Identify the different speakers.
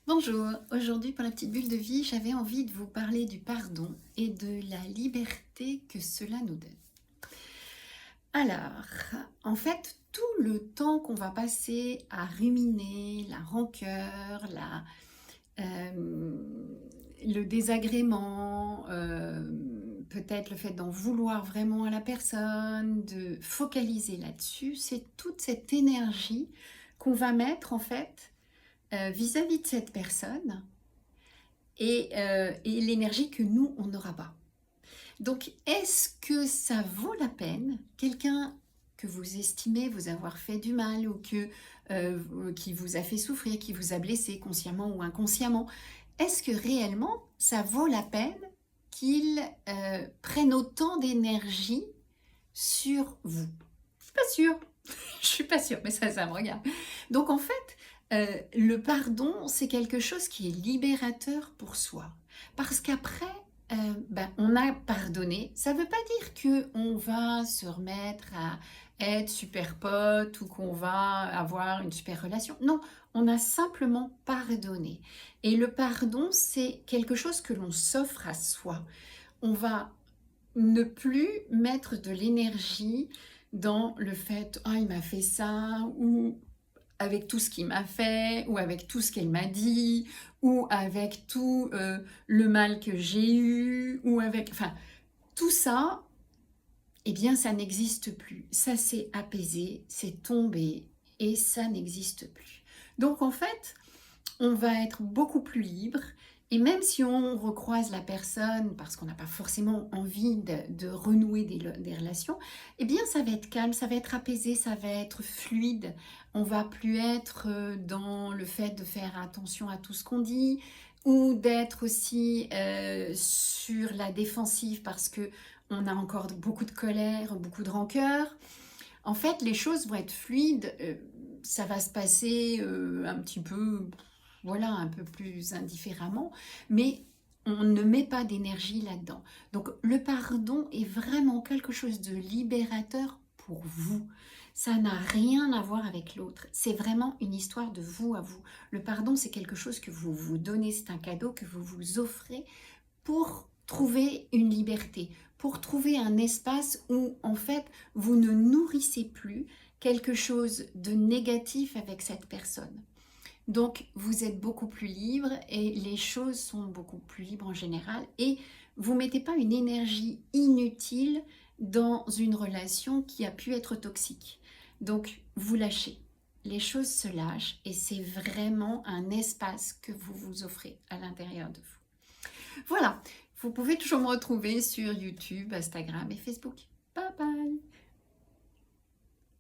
Speaker 1: Bonjour, aujourd'hui pour la petite bulle de vie, j'avais envie de vous parler du pardon et de la liberté que cela nous donne. Alors, en fait, tout le temps qu'on va passer à ruminer la rancœur, le désagrément, peut-être le fait d'en vouloir vraiment à la personne, de focaliser là-dessus, c'est toute cette énergie qu'on va mettre en fait vis-à-vis de cette personne et l'énergie que nous, on n'aura pas. Donc, est-ce que ça vaut la peine, quelqu'un que vous estimez vous avoir fait du mal ou qui vous a fait souffrir, qui vous a blessé consciemment ou inconsciemment, est-ce que réellement ça vaut la peine qu'il prenne autant d'énergie sur vous? Je suis pas sûre. Je suis pas sûre, mais ça me regarde. Donc en fait, le pardon, c'est quelque chose qui est libérateur pour soi. Parce qu'après, on a pardonné. Ça ne veut pas dire qu'on va se remettre à être super potes ou qu'on va avoir une super relation. Non, on a simplement pardonné. Et le pardon, c'est quelque chose que l'on s'offre à soi. On va ne plus mettre de l'énergie dans le fait « Ah, il m'a fait ça » ou avec tout ce qu'il m'a fait, ou avec tout ce qu'elle m'a dit, ou avec tout le mal que j'ai eu, ou avec... Enfin, tout ça, eh bien, ça n'existe plus. Ça s'est apaisé, c'est tombé, et ça n'existe plus. Donc, en fait, on va être beaucoup plus libre. Et même si on recroise la personne parce qu'on n'a pas forcément envie de renouer des relations, eh bien ça va être calme, ça va être apaisé, ça va être fluide. On va plus être dans le fait de faire attention à tout ce qu'on dit ou d'être aussi sur la défensive parce que on a encore beaucoup de colère, beaucoup de rancœur. En fait, les choses vont être fluides, ça va se passer un petit peu, voilà, un peu plus indifféremment, mais on ne met pas d'énergie là-dedans. Donc le pardon est vraiment quelque chose de libérateur pour vous. Ça n'a rien à voir avec l'autre. C'est vraiment une histoire de vous à vous. Le pardon, c'est quelque chose que vous vous donnez, c'est un cadeau que vous vous offrez pour trouver une liberté, pour trouver un espace où en fait vous ne nourrissez plus quelque chose de négatif avec cette personne. Donc vous êtes beaucoup plus libre et les choses sont beaucoup plus libres en général et vous ne mettez pas une énergie inutile dans une relation qui a pu être toxique. Donc vous lâchez. Les choses se lâchent et c'est vraiment un espace que vous vous offrez à l'intérieur de vous. Voilà, vous pouvez toujours me retrouver sur YouTube, Instagram et Facebook.